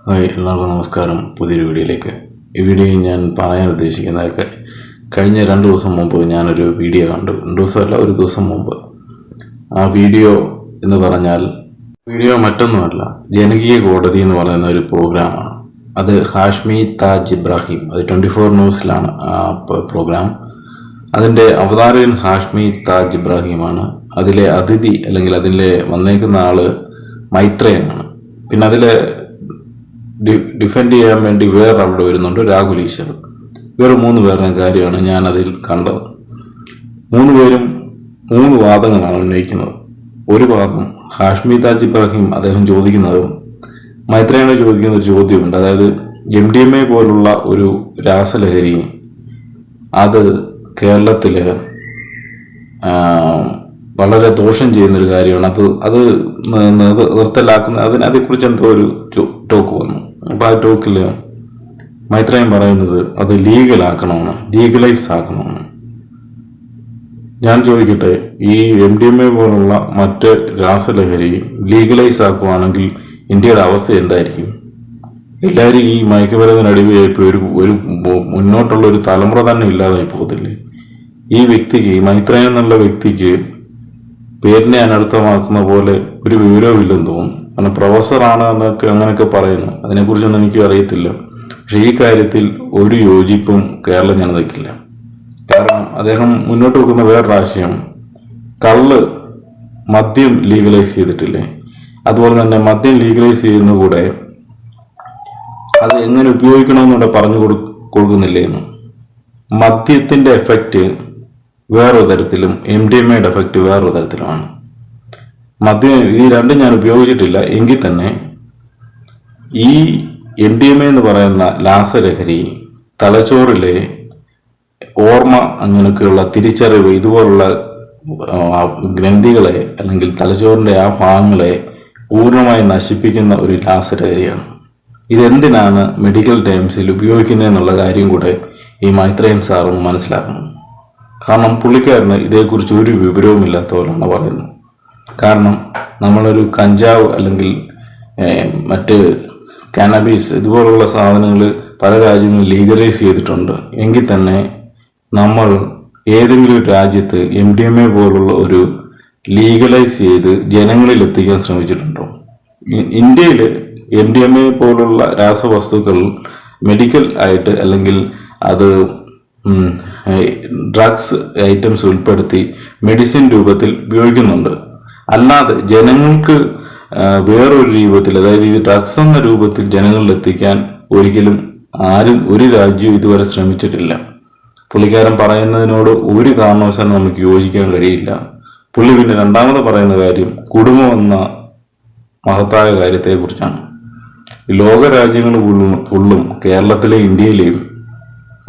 Hi, എല്ലാവർക്കും നമസ്കാരം. പുതിയൊരു വീഡിയോയിലേക്ക്. ഈ വീഡിയോയിൽ ഞാൻ പറയാൻ ഉദ്ദേശിക്കുന്നതൊക്കെ കഴിഞ്ഞ 2 ദിവസം മുമ്പ് ഞാനൊരു വീഡിയോ കണ്ടു. 2 ദിവസമല്ല, ഒരു ദിവസം മുമ്പ്. ആ വീഡിയോ എന്ന് പറഞ്ഞാൽ മറ്റൊന്നുമല്ല, ജനകീയ കോടതി എന്ന് പറയുന്ന ഒരു പ്രോഗ്രാമാണ്. അത് ഹാഷ്മി താജ് ഇബ്രാഹിം, അത് 24 ന്യൂസിലാണ് ആ പ്രോഗ്രാം. അതിൻ്റെ അവതാരകൻ ഹാഷ്മി താജ് ഇബ്രാഹിമാണ്. അതിലെ അതിഥി അല്ലെങ്കിൽ അതിലെ വന്നേക്കുന്ന ആള് മൈത്രേയനാണ്. പിന്നെ അതിലെ ഡിഫെൻഡ് ചെയ്യാൻ വേണ്ടി വേറെ അവിടെ വരുന്നുണ്ട് രാഹുൽ ഈശ്വർ. വേറെ 3 പേരുടെ കാര്യമാണ് ഞാൻ അതിൽ കണ്ടത്. 3 പേരും 3 വാദങ്ങളാണ് ഉന്നയിക്കുന്നത്. ഒരു വാദം ഹാഷ്മി താജ് ഇബ്രാഹിം അദ്ദേഹം ചോദിക്കുന്നത്, മൈത്രേയോട് ചോദിക്കുന്ന ഒരു ചോദ്യമുണ്ട്. അതായത് MDMA പോലുള്ള ഒരു രാസലഹരി അത് കേരളത്തില് വളരെ ദോഷം ചെയ്യുന്നൊരു കാര്യമാണ്. അത് നിർത്തലാക്കുന്ന അതേക്കുറിച്ച് എന്തോ ഒരു ടോക്ക് വന്നു. അപ്പൊ ആ ടോക്കില് മൈത്രേയൻ പറയുന്നത് അത് ലീഗലൈസ് ആക്കണമെന്ന്. ഞാൻ ചോദിക്കട്ടെ, ഈ MDMA പോലുള്ള മറ്റ് രാസലഹരി ലീഗലൈസ് ആക്കുവാണെങ്കിൽ ഇന്ത്യയുടെ അവസ്ഥ എന്തായിരിക്കും? എല്ലാവരും ഈ മയക്കുമരുന്നിനടിമയായിപ്പോ ഒരു മുന്നോട്ടുള്ള ഒരു തലമുറ തന്നെ ഇല്ലാതായി പോകത്തില്ലേ? ഈ വ്യക്തിക്ക്, മൈത്രേയൻ എന്നുള്ള വ്യക്തിക്ക് പേരിനെ അനർത്ഥമാക്കുന്ന പോലെ ഒരു വിവരവുമില്ലെന്ന് തോന്നുന്നു. കാരണം പ്രൊഫസറാണ് എന്നൊക്കെ അങ്ങനെയൊക്കെ പറയുന്നു. അതിനെക്കുറിച്ചൊന്നും എനിക്ക് അറിയത്തില്ല. പക്ഷെ ഈ കാര്യത്തിൽ ഒരു യോജിപ്പും കേരള ജനതയ്ക്കില്ല. കാരണം അദ്ദേഹം മുന്നോട്ട് വെക്കുന്ന വേറൊരു ആശയം, മദ്യം ലീഗലൈസ് ചെയ്തിട്ടില്ലേ, അതുപോലെ തന്നെ മദ്യം ലീഗലൈസ് ചെയ്യുന്ന കൂടെ അത് എങ്ങനെ ഉപയോഗിക്കണമെന്നൂടെ പറഞ്ഞു കൊടുക്കുന്നില്ലേന്ന്. മദ്യത്തിന്റെ എഫക്റ്റ് വേറൊരു തരത്തിലും MDMAയുടെ എഫക്റ്റ് വേറൊരു തരത്തിലുമാണ്. മദ്യം ഈ രണ്ടും ഞാൻ ഉപയോഗിച്ചിട്ടില്ല. എങ്കിൽ തന്നെ ഈ MDMA എന്ന് പറയുന്ന രാസലഹരി തലച്ചോറിലെ ഓർമ്മ, അങ്ങനെയൊക്കെയുള്ള തിരിച്ചറിവ്, ഇതുപോലുള്ള ഗ്രന്ഥികളെ അല്ലെങ്കിൽ തലച്ചോറിന്റെ ആ ഭാഗങ്ങളെ പൂർണ്ണമായി നശിപ്പിക്കുന്ന ഒരു രാസലഹരിയാണ്. ഇതെന്തിനാണ് മെഡിക്കൽ ടേംസിൽ ഉപയോഗിക്കുന്നതെന്നുള്ള കാര്യം കൂടെ ഈ മൈത്രേയൻ സാറൊന്ന് മനസ്സിലാക്കണം. കാരണം പുള്ളിക്കാരന് ഇതേക്കുറിച്ച് ഒരു വിവരവുമില്ലാത്ത പോലെയാണ് പറയുന്നത്. കാരണം നമ്മളൊരു കഞ്ചാവ് അല്ലെങ്കിൽ മറ്റ് കാനബീസ് ഇതുപോലുള്ള സാധനങ്ങൾ പല രാജ്യങ്ങളും ലീഗലൈസ് ചെയ്തിട്ടുണ്ട്. എങ്കിൽ തന്നെ നമ്മൾ ഏതെങ്കിലും ഒരു രാജ്യത്ത് MDMA പോലുള്ള ഒരു ലീഗലൈസ് ചെയ്ത് ജനങ്ങളിൽ എത്തിക്കാൻ ശ്രമിച്ചിട്ടുണ്ടോ? ഇന്ത്യയിൽ MDMA പോലുള്ള രാസവസ്തുക്കൾ മെഡിക്കൽ ആയിട്ട് അല്ലെങ്കിൽ അത് ഡ്രഗ്സ് ഐറ്റംസ് ഉൾപ്പെടുത്തി മെഡിസിൻ രൂപത്തിൽ ഉപയോഗിക്കുന്നുണ്ട്. അല്ലാതെ ജനങ്ങൾക്ക് വേറൊരു രൂപത്തിൽ, അതായത് ഈ ഡ്രഗ്സ് എന്ന രൂപത്തിൽ ജനങ്ങളിൽ എത്തിക്കാൻ ഒരിക്കലും ഒരു രാജ്യവും ഇതുവരെ ശ്രമിച്ചിട്ടില്ല. പുള്ളിക്കാരൻ പറയുന്നതിനോട് ഒരു കാരണവശാലും നമുക്ക് യോജിക്കാൻ കഴിയില്ല. പുള്ളി പിന്നെ രണ്ടാമത് പറയുന്ന കാര്യം കുടുംബം എന്ന മഹത്തായ കാര്യത്തെക്കുറിച്ചാണ്. ലോക രാജ്യങ്ങൾ ഫുള്ളും കേരളത്തിലെയും ഇന്ത്യയിലെയും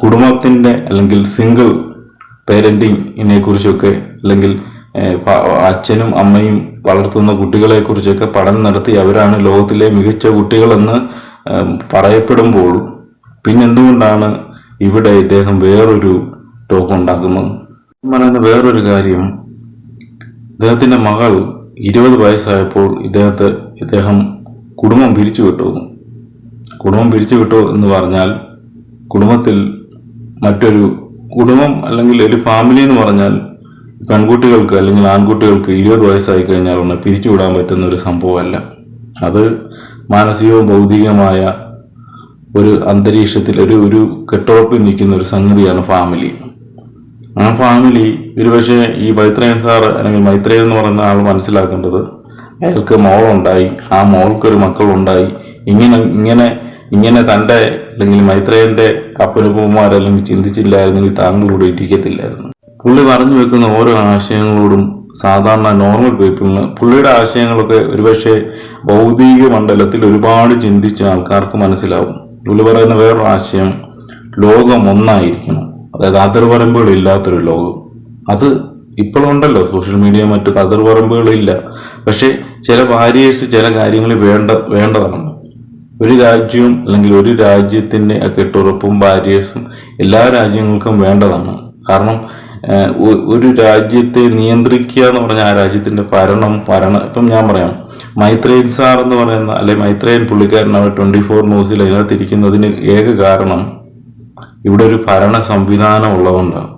കുടുംബത്തിന്റെ അല്ലെങ്കിൽ സിംഗിൾ പേരന്റിങ്ങിനെ കുറിച്ചൊക്കെ, അല്ലെങ്കിൽ അച്ഛനും അമ്മയും വളർത്തുന്ന കുട്ടികളെ കുറിച്ചൊക്കെ പഠനം നടത്തി അവരാണ് ലോകത്തിലെ മികച്ച കുട്ടികളെന്ന് പറയപ്പെടുമ്പോൾ പിന്നെന്തുകൊണ്ടാണ് ഇവിടെ ഇദ്ദേഹം വേറൊരു ടോക്ക് ഉണ്ടാക്കുന്നത്? പറയുന്ന വേറൊരു കാര്യം, ഇദ്ദേഹത്തിന്റെ മകൾ 20 വയസ്സായപ്പോൾ ഇദ്ദേഹം കുടുംബം പിരിച്ചുവിട്ടു എന്ന് പറഞ്ഞാൽ, കുടുംബത്തിൽ മറ്റൊരു കുടുംബം അല്ലെങ്കിൽ ഒരു ഫാമിലി എന്ന് പറഞ്ഞാൽ പെൺകുട്ടികൾക്ക് അല്ലെങ്കിൽ ആൺകുട്ടികൾക്ക് 20 വയസ്സായി കഴിഞ്ഞാൽ ഒന്ന് പിരിച്ചുവിടാൻ പറ്റുന്ന ഒരു സംഭവമല്ല. അത് മാനസികവും ഭൗതികമായ ഒരു അന്തരീക്ഷത്തിൽ ഒരു കെട്ടുറപ്പിൽ നിൽക്കുന്ന ഒരു സംഗതിയാണ് ഫാമിലി. ആ ഫാമിലി ഒരുപക്ഷെ ഈ മൈത്രേയൻ സാർ അല്ലെങ്കിൽ മൈത്രേയൻ എന്ന് പറയുന്ന ആൾ മനസ്സിലാക്കേണ്ടത്, അയാൾക്ക് മോളുണ്ടായി, ആ മോൾക്കൊരു മക്കളുണ്ടായി, ഇങ്ങനെ തൻ്റെ അല്ലെങ്കിൽ മൈത്രേയന്റെ അപ്പനപ്പന്മാരല്ലെങ്കിൽ ചിന്തിച്ചില്ലായിരുന്നെങ്കിൽ താങ്കളോട് ഇരിക്കത്തില്ലായിരുന്നു. പുള്ളി പറഞ്ഞു വെക്കുന്ന ഓരോ ആശയങ്ങളോടും സാധാരണ നോർമൽ പീപ്പിളിന് പുള്ളിയുടെ ആശയങ്ങളൊക്കെ ഒരുപക്ഷെ ഭൗതിക മണ്ഡലത്തിൽ ഒരുപാട് ചിന്തിച്ച ആൾക്കാർക്ക് മനസ്സിലാവും. പുള്ളി പറയുന്ന വേറൊരു ആശയം, ലോകം ഒന്നായിരിക്കണം, അതായത് അതിർവരമ്പുകളില്ലാത്തൊരു ലോകം. അത് ഇപ്പോഴുണ്ടല്ലോ സോഷ്യൽ മീഡിയ, മറ്റു അതിർവരമ്പുകളില്ല. പക്ഷെ ചില ബാരിയേഴ്സ് ചില കാര്യങ്ങൾ വേണ്ടതാണ്. ഒരു രാജ്യവും അല്ലെങ്കിൽ ഒരു രാജ്യത്തിന്റെ കെട്ടുറപ്പും ബാരിയേഴ്സും എല്ലാ രാജ്യങ്ങൾക്കും വേണ്ടതാണ്. കാരണം ഒരു രാജ്യത്തെ നിയന്ത്രിക്കുക എന്ന് പറഞ്ഞാൽ ആ രാജ്യത്തിന്റെ ഇപ്പം ഞാൻ പറയാം, മൈത്രേയൻ സാർ എന്ന് പറയുന്ന, അല്ലെ മൈത്രേയൻ പുള്ളിക്കാരൻ അവർ 24 ന്യൂസിൽ അതിനകത്തിരിക്കുന്നതിന് ഏക കാരണം ഇവിടെ ഒരു ഭരണ സംവിധാനം ഉള്ളതുകൊണ്ടാണ്.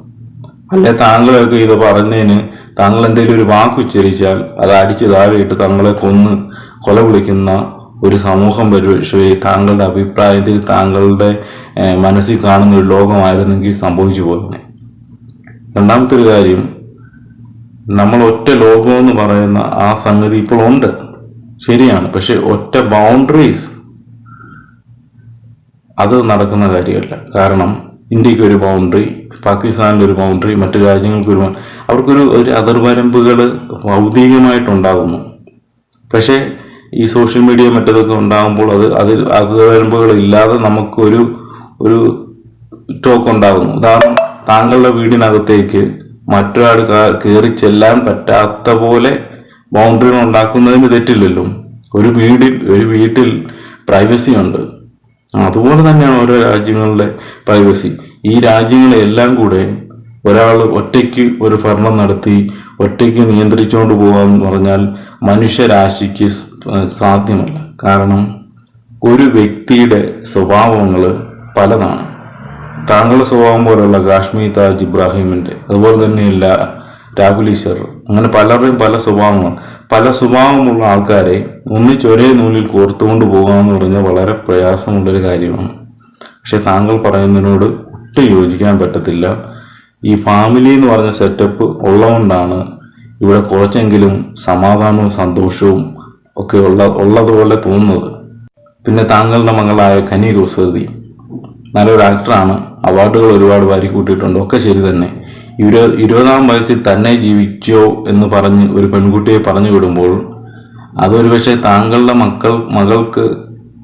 അല്ലെ താങ്കളൊക്കെ ഇത് പറഞ്ഞതിന് താങ്കൾ എന്തെങ്കിലും ഒരു വാക്ക് ഉച്ചരിച്ചാൽ അത് അടിച്ചു താഴെയിട്ട് താങ്കളെ കൊല വിളിക്കുന്ന ഒരു സമൂഹം പക്ഷേ താങ്കളുടെ അഭിപ്രായത്തിൽ താങ്കളുടെ മനസ്സിൽ കാണുന്ന ഒരു ലോകമായിരുന്നെങ്കിൽ സംഭവിച്ചു പോകുന്നത്. രണ്ടാമത്തെ ഒരു കാര്യം, നമ്മൾ ഒറ്റ ലോകമെന്ന് പറയുന്ന ആ സംഗതി ഇപ്പോൾ ഉണ്ട്, ശരിയാണ്. പക്ഷെ ഒറ്റ ബൗണ്ടറീസ് അത് നടക്കുന്ന കാര്യമല്ല. കാരണം ഇന്ത്യക്ക് ഒരു ബൗണ്ടറി, പാകിസ്ഥാനിൽ ഒരു ബൗണ്ടറി, മറ്റു രാജ്യങ്ങൾക്ക് അവർക്കൊരു അതിർവരമ്പുകൾ ഭൗതികമായിട്ടുണ്ടാകുന്നു. പക്ഷേ ഈ സോഷ്യൽ മീഡിയ മറ്റതൊക്കെ ഉണ്ടാകുമ്പോൾ അതിർവരമ്പുകൾ ഇല്ലാതെ നമുക്കൊരു ടോക്ക് ഉണ്ടാകുന്നു. ഉദാഹരണം, താങ്കളുടെ വീടിനകത്തേക്ക് മറ്റൊരാൾ കയറി ചെല്ലാൻ പറ്റാത്ത പോലെ ബൗണ്ടറികൾ ഉണ്ടാക്കുന്നതിന് തെറ്റില്ലല്ലോ. ഒരു വീട്ടിൽ പ്രൈവസി ഉണ്ട്. അതുപോലെ തന്നെയാണ് ഓരോ രാജ്യങ്ങളുടെ പ്രൈവസി. ഈ രാജ്യങ്ങളെല്ലാം കൂടെ ഒരാൾ ഒറ്റയ്ക്ക് ഒരു ഭരണം നടത്തി ഒറ്റയ്ക്ക് നിയന്ത്രിച്ചുകൊണ്ട് പോകാമെന്ന് പറഞ്ഞാൽ മനുഷ്യരാശിക്ക് സാധ്യമല്ല. കാരണം ഒരു വ്യക്തിയുടെ സ്വഭാവങ്ങൾ പലതാണ്. താങ്കളുടെ സ്വഭാവം പോലുള്ള കാശ്മീർ താജ് ഇബ്രാഹിമിന്റെ, അതുപോലെ തന്നെയല്ല രാഹുൽ ഈശ്വർ, അങ്ങനെ പലരുടെയും പല സ്വഭാവമുള്ള ആൾക്കാരെ ഒന്നിച്ചൊരേ നൂലിൽ കോർത്തുകൊണ്ട് പോകാമെന്ന് പറഞ്ഞാൽ വളരെ പ്രയാസമുള്ളൊരു കാര്യമാണ്. പക്ഷെ താങ്കൾ പറയുന്നതിനോട് ഒട്ടും യോജിക്കാൻ പറ്റത്തില്ല. ഈ ഫാമിലി എന്ന് പറഞ്ഞ സെറ്റപ്പ് ഉള്ളതുകൊണ്ടാണ് ഇവിടെ കുറച്ചെങ്കിലും സമാധാനവും സന്തോഷവും ഒക്കെ ഉള്ളതുപോലെ തോന്നുന്നത്. പിന്നെ താങ്കളുടെ മകളായ കനി കുസൃതി നല്ലൊരു ആക്ടറാണ്, അവാർഡുകൾ ഒരുപാട് വാരി കൂട്ടിയിട്ടുണ്ട്, ഒക്കെ ശരി തന്നെ. 20-ാം വയസ്സിൽ തന്നെ ജീവിച്ചോ എന്ന് പറഞ്ഞ് ഒരു പെൺകുട്ടിയെ പറഞ്ഞു വിടുമ്പോൾ അതൊരു പക്ഷേ താങ്കളുടെ മകൾക്ക്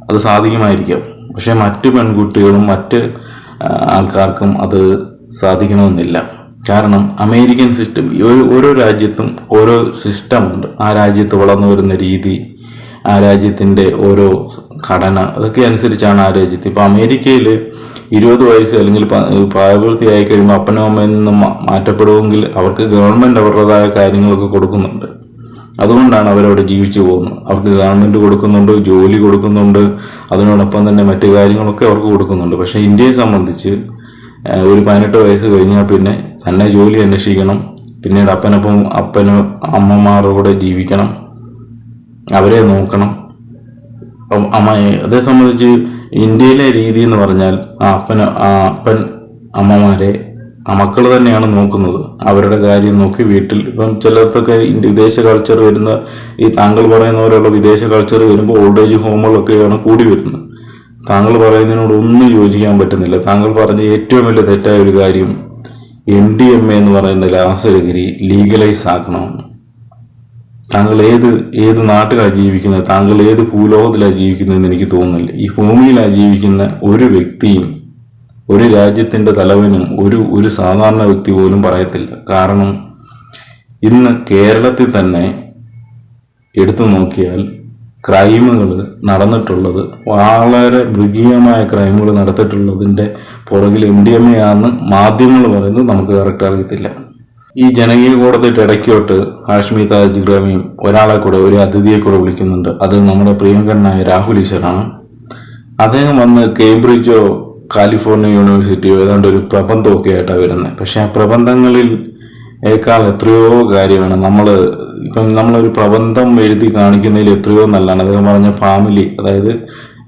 അത് സാധിക്കുമായിരിക്കാം. പക്ഷെ മറ്റു പെൺകുട്ടികളും മറ്റ് ആൾക്കാർക്കും അത് സാധിക്കണമെന്നില്ല. കാരണം അമേരിക്കൻ സിസ്റ്റം, ഓരോ രാജ്യത്തും ഓരോ സിസ്റ്റം ഉണ്ട്. ആ രാജ്യത്ത് വളർന്നു വരുന്ന രീതി, ആ രാജ്യത്തിൻ്റെ ഓരോ ഘടന, അതൊക്കെ അനുസരിച്ചാണ് ആ രാജ്യത്ത്. ഇപ്പം അമേരിക്കയിൽ 20 വയസ്സ് അല്ലെങ്കിൽ പ്രായപൂർത്തിയായി കഴിയുമ്പോൾ അപ്പനും അമ്മയിൽ നിന്ന് മാറ്റപ്പെടുമെങ്കിൽ അവർക്ക് ഗവൺമെൻറ് അവരുടേതായ കാര്യങ്ങളൊക്കെ കൊടുക്കുന്നുണ്ട്. അതുകൊണ്ടാണ് അവരവിടെ ജീവിച്ചു പോകുന്നത്. അവർക്ക് ഗവൺമെൻറ് കൊടുക്കുന്നുണ്ട്, ജോലി കൊടുക്കുന്നുണ്ട്, അതിനോടൊപ്പം തന്നെ മറ്റു കാര്യങ്ങളൊക്കെ അവർക്ക് കൊടുക്കുന്നുണ്ട്. പക്ഷേ ഇന്ത്യയെ സംബന്ധിച്ച് ഒരു 18 വയസ്സ് കഴിഞ്ഞാൽ പിന്നെ തന്നെ ജോലി അന്വേഷിക്കണം, പിന്നീട് അപ്പനും അമ്മമാരോടെ ജീവിക്കണം, അവരെ നോക്കണം. അതേ സംബന്ധിച്ച് ഇന്ത്യയിലെ രീതി എന്ന് പറഞ്ഞാൽ അപ്പൻ അമ്മമാരെ മക്കൾ തന്നെയാണ് നോക്കുന്നത്. അവരുടെ കാര്യം നോക്കി വീട്ടിൽ, ഇപ്പം ചിലർക്കൊക്കെ വിദേശ കൾച്ചർ വരുന്ന, ഈ താങ്കൾ പറയുന്ന പോലെയുള്ള വിദേശ കൾച്ചർ വരുമ്പോൾ ഓൾഡ് ഏജ് ഹോമുകളൊക്കെയാണ് കൂടി വരുന്നത്. താങ്കൾ പറയുന്നതിനോട് ഒന്നും യോജിക്കാൻ പറ്റുന്നില്ല. താങ്കൾ പറഞ്ഞ ഏറ്റവും വലിയ തെറ്റായ ഒരു കാര്യം MDMA എന്ന് പറയുന്ന രാസലഹരി ലീഗലൈസ് ആക്കണമെന്ന്. താങ്കൾ ഏത് നാട്ടിലാണ് ജീവിക്കുന്നത്, താങ്കൾ ഏത് ഭൂലോകത്തിലാണ് ജീവിക്കുന്നതെന്ന് എനിക്ക് തോന്നുന്നില്ല. ഈ ഭൂമിയിലാണ് ജീവിക്കുന്ന ഒരു വ്യക്തിയും ഒരു രാജ്യത്തിൻ്റെ തലവനും ഒരു സാധാരണ വ്യക്തി പോലും പറയത്തില്ല. കാരണം ഇന്ന് കേരളത്തിൽ തന്നെ എടുത്തു നോക്കിയാൽ ക്രൈമുകൾ നടന്നിട്ടുള്ളത്, വളരെ മൃഗീയമായ ക്രൈമുകൾ നടത്തിയിട്ടുള്ളതിൻ്റെ പുറകിൽ MDMA ആണെന്ന് മാധ്യമങ്ങൾ പറയുന്നത് നമുക്ക് കറക്റ്റ് അറിയത്തില്ല. ഈ ജനകീയ കോടതിയുടെ ഇടയ്ക്കോട്ട് ഹാഷ്മി താജ് ഇബ്രാഹിം ഒരു അതിഥിയെ കൂടെ വിളിക്കുന്നുണ്ട്. അത് നമ്മുടെ പ്രിയങ്കരനായ രാഹുൽ ഈശ്വറാണ്. അദ്ദേഹം വന്ന് കേംബ്രിഡ്ജോ കാലിഫോർണിയ യൂണിവേഴ്സിറ്റിയോ ഏതാണ്ട് ഒരു പ്രബന്ധമൊക്കെ ആയിട്ടാണ് വരുന്നത്. പക്ഷെ ആ പ്രബന്ധങ്ങളിൽ എത്രയോ കാര്യമാണ് നമ്മളൊരു പ്രബന്ധം എഴുതി കാണിക്കുന്നതിൽ എത്രയോ നല്ലതാണ്. അദ്ദേഹം പറഞ്ഞ ഫാമിലി, അതായത്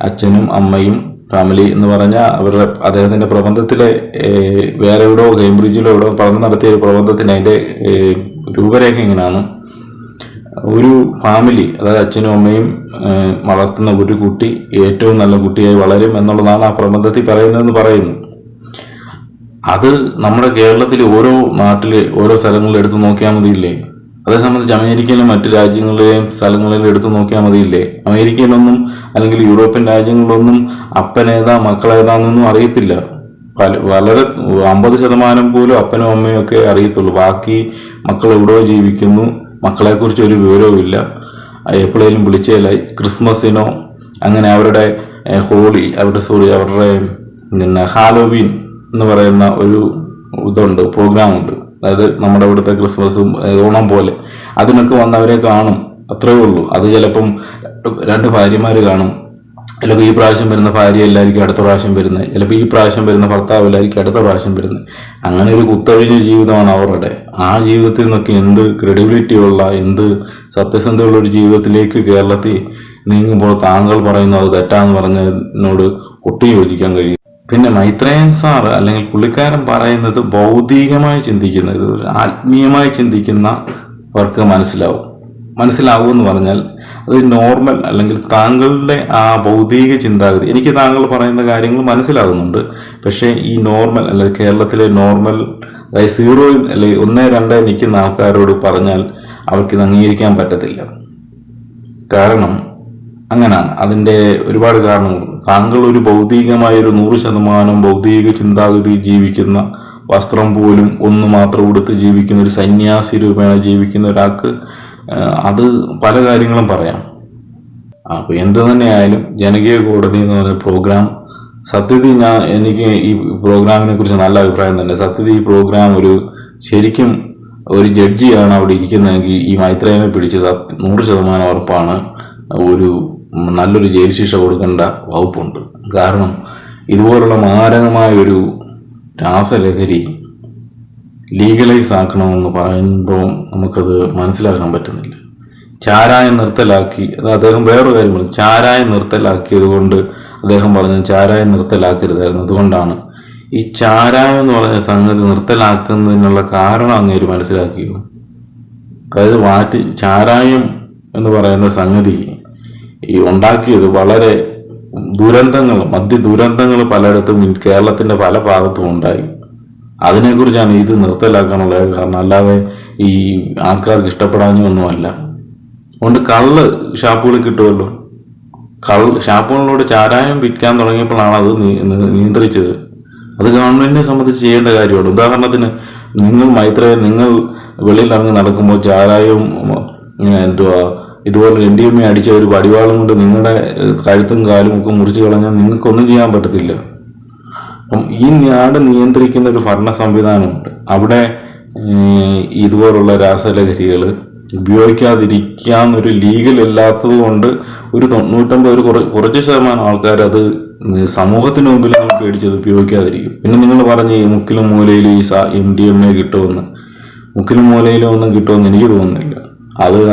അച്ഛനും അമ്മയും ഫാമിലി എന്ന് പറഞ്ഞാൽ അദ്ദേഹത്തിന്റെ പ്രബന്ധത്തിലെ വേറെ എവിടെയോ കേംബ്രിഡ്ജിലോ എവിടെയോ പഠനം നടത്തിയ ഒരു പ്രബന്ധത്തിന് അതിന്റെ രൂപരേഖ ഇങ്ങനെയാണ്: ഒരു ഫാമിലി, അതായത് അച്ഛനും അമ്മയും വളർത്തുന്ന ഒരു കുട്ടി ഏറ്റവും നല്ല കുട്ടിയായി വളരും എന്നുള്ളതാണ് ആ പ്രബന്ധത്തിൽ പറയുന്നതെന്ന് പറയുന്നു. അത് നമ്മുടെ കേരളത്തിൽ ഓരോ നാട്ടിലെ ഓരോ സ്ഥലങ്ങളിൽ എടുത്ത് നോക്കിയാൽ മതിയില്ലേ? അതേ സംബന്ധിച്ച് അമേരിക്കയിലും മറ്റു രാജ്യങ്ങളിലെയും സ്ഥലങ്ങളിലും എടുത്ത് നോക്കിയാൽ മതിയില്ലേ? അമേരിക്കയിലൊന്നും അല്ലെങ്കിൽ യൂറോപ്യൻ രാജ്യങ്ങളിലൊന്നും അപ്പനേതാ മക്കളേതാന്നൊന്നും അറിയത്തില്ല. വളരെ 50% പോലും അപ്പനും അമ്മയും ഒക്കെ അറിയത്തുള്ളൂ. ബാക്കി മക്കൾ എവിടെയോ ജീവിക്കുന്നു, മക്കളെക്കുറിച്ച് ഒരു വിവരവും ഇല്ല. എപ്പോഴേലും വിളിച്ചാലായി ക്രിസ്മസിനോ അങ്ങനെ അവരുടെ അവരുടെ ഹാലോവീൻ എന്ന് പറയുന്ന ഒരു പ്രോഗ്രാം ഉണ്ട്. അതായത് നമ്മുടെ ഇവിടുത്തെ ക്രിസ്മസും ഓണം പോലെ അതിനൊക്കെ വന്ന് അവരെ കാണും. അത്രേ ഉള്ളൂ. അത് ചിലപ്പം 2 ഭാര്യമാര് കാണും. ചിലപ്പോൾ ഈ പ്രാവശ്യം വരുന്ന ഭാര്യ എല്ലായിരിക്കും അടുത്ത പ്രാവശ്യം വരുന്നത്, ചിലപ്പോൾ ഈ പ്രാവശ്യം വരുന്ന ഭർത്താവ് എല്ലായിരിക്കും അടുത്ത പ്രാവശ്യം വരുന്നത്. അങ്ങനെ ഒരു കുത്തൊഴിഞ്ഞ ജീവിതമാണ് അവരുടെ. ആ ജീവിതത്തിൽ നിന്നൊക്കെ എന്ത് ക്രെഡിബിലിറ്റി ഉള്ള, എന്ത് സത്യസന്ധതയുള്ള ഒരു ജീവിതത്തിലേക്ക് കേരളത്തിൽ നീങ്ങുമ്പോൾ താങ്കൾ പറയുന്നു അത് തെറ്റാന്ന് പറഞ്ഞതിനോട് ഒട്ടും യോജിക്കാൻ കഴിയും. പിന്നെ മൈത്രേയൻ സാറ് അല്ലെങ്കിൽ പുള്ളിക്കാരൻ പറയുന്നത് ഭൗതികമായി ചിന്തിക്കുന്നത്, ആത്മീയമായി ചിന്തിക്കുന്നവർക്ക് മനസ്സിലാവും എന്ന് പറഞ്ഞാൽ അത് നോർമൽ അല്ലെങ്കിൽ താങ്കളുടെ ആ ഭൗതിക ചിന്താഗതി, എനിക്ക് താങ്കൾ പറയുന്ന കാര്യങ്ങൾ മനസ്സിലാകുന്നുണ്ട്. പക്ഷേ ഈ നോർമൽ അല്ലെങ്കിൽ കേരളത്തിലെ നോർമൽ, അതായത് 0 അല്ലെങ്കിൽ 1, 2 നിൽക്കുന്ന ആൾക്കാരോട് പറഞ്ഞാൽ അവർക്ക് ഇത് അംഗീകരിക്കാൻ പറ്റത്തില്ല. കാരണം അങ്ങനെയാണ്. അതിൻ്റെ ഒരുപാട് കാരണങ്ങളുണ്ട്. താങ്കൾ ഒരു ഭൗതികമായ ഒരു 100% ഭൗതിക ചിന്താഗതി ജീവിക്കുന്ന, വസ്ത്രം പോലും ഒന്ന് മാത്രം ഉടുത്ത് ജീവിക്കുന്ന ഒരു സന്യാസി രൂപേണ ജീവിക്കുന്ന ഒരാൾക്ക് അത് പല കാര്യങ്ങളും പറയാം. അപ്പോൾ എന്ത് തന്നെയായാലും ജനകീയ കോടതി എന്ന് പറയുന്ന പ്രോഗ്രാം സത്യത്തിൽ എനിക്ക് ഈ പ്രോഗ്രാമിനെ കുറിച്ച് നല്ല അഭിപ്രായം തന്നെ. സത്യത്തിൽ ഈ പ്രോഗ്രാം ശരിക്കും ഒരു ജഡ്ജിയാണ് അവിടെ ഇരിക്കുന്നതെങ്കിൽ ഈ മൈത്രേയനെ പിടിച്ച് 100% ഉറപ്പാണ് നല്ലൊരു ജയിൽ ശിക്ഷ കൊടുക്കേണ്ട വകുപ്പുണ്ട്. കാരണം ഇതുപോലുള്ള മാരകമായ ഒരു രാസലഹരി ലീഗലൈസ് ആക്കണമെന്ന് പറയുമ്പോൾ നമുക്കത് മനസ്സിലാക്കാൻ പറ്റുന്നില്ല. ചാരായം നിർത്തലാക്കി, അത് അദ്ദേഹം വേറൊരു കാര്യം പറഞ്ഞു, ചാരായം നിർത്തലാക്കിയത് കൊണ്ട് അദ്ദേഹം പറഞ്ഞു ചാരായം നിർത്തലാക്കരുതായിരുന്നു. അതുകൊണ്ടാണ് ഈ ചാരായം എന്ന് പറഞ്ഞ സംഗതി നിർത്തലാക്കുന്നതിനുള്ള കാരണം അങ്ങേര് മനസ്സിലാക്കിയോ? അതായത് ചാരായം എന്ന് പറയുന്ന സംഗതി ഈ ഉണ്ടാക്കിയത് വളരെ മദ്യ ദുരന്തങ്ങൾ പലയിടത്തും കേരളത്തിന്റെ പല ഭാഗത്തും ഉണ്ടായി. അതിനെക്കുറിച്ചാണ് ഇത് നിർത്തലാക്കാനുള്ള കാരണം, അല്ലാതെ ഈ ആൾക്കാർക്ക് ഇഷ്ടപ്പെടാഞ്ഞൊന്നുമല്ല. അതുകൊണ്ട് കള്ള് ഷാപ്പുകളിൽ കിട്ടുമല്ലോ. ഷാപ്പുകളിലൂടെ ചാരായം വിൽക്കാൻ തുടങ്ങിയപ്പോഴാണ് അത് നിയന്ത്രിച്ചത്. അത് ഗവൺമെന്റിനെ സംബന്ധിച്ച് ചെയ്യേണ്ട കാര്യമാണ്. ഉദാഹരണത്തിന് നിങ്ങൾ വെളിയിൽ ഇറങ്ങി നടക്കുമ്പോൾ ചാരായവും ഇതുപോലെ NDMA അടിച്ച ഒരു വടിവാളും കൊണ്ട് നിങ്ങളുടെ കഴുത്തും കാലും ഒക്കെ മുറിച്ച് കളഞ്ഞാൽ നിങ്ങൾക്കൊന്നും ചെയ്യാൻ പറ്റത്തില്ല. അപ്പം ഈ നാട് നിയന്ത്രിക്കുന്ന ഒരു ഭരണ സംവിധാനമുണ്ട്. അവിടെ ഇതുപോലുള്ള രാസലഹരികൾ ഉപയോഗിക്കാതിരിക്കാന്നൊരു ലീഗൽ അല്ലാത്തത് കൊണ്ട് ഒരു 99 കുറച്ച് ശതമാനം ആൾക്കാർ അത് സമൂഹത്തിന് മുമ്പിൽ പേടിച്ചത് ഉപയോഗിക്കാതിരിക്കും. പിന്നെ നിങ്ങൾ പറഞ്ഞ് ഈ മുക്കിലും മൂലയിലും ഈ MDMA കിട്ടുമെന്ന്, മുക്കിലും മൂലയിലും ഒന്നും കിട്ടുമെന്ന് എനിക്ക് തോന്നുന്നില്ല.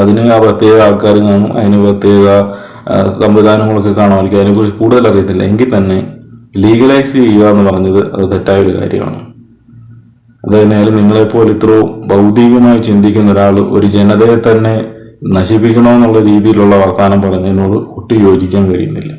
അതിന് പ്രത്യേക ആൾക്കാർ കാണും, അതിന് പ്രത്യേക സംവിധാനങ്ങളൊക്കെ കാണുമായിരിക്കും. അതിനെക്കുറിച്ച് കൂടുതൽ അറിയത്തില്ല. എങ്കിൽ തന്നെ ലീഗലൈസ് ചെയ്യുക എന്ന് പറഞ്ഞത് അത് തെറ്റായൊരു കാര്യമാണ്. അത് തന്നെയാലും നിങ്ങളെപ്പോലെ ഇത്രയും ഭൗതികമായി ചിന്തിക്കുന്ന ഒരാൾ ഒരു ജനതയെ തന്നെ നശിപ്പിക്കണമെന്നുള്ള രീതിയിലുള്ള വർത്തമാനം പറഞ്ഞതിനോട് ഒട്ടും യോജിക്കാൻ കഴിയുന്നില്ല.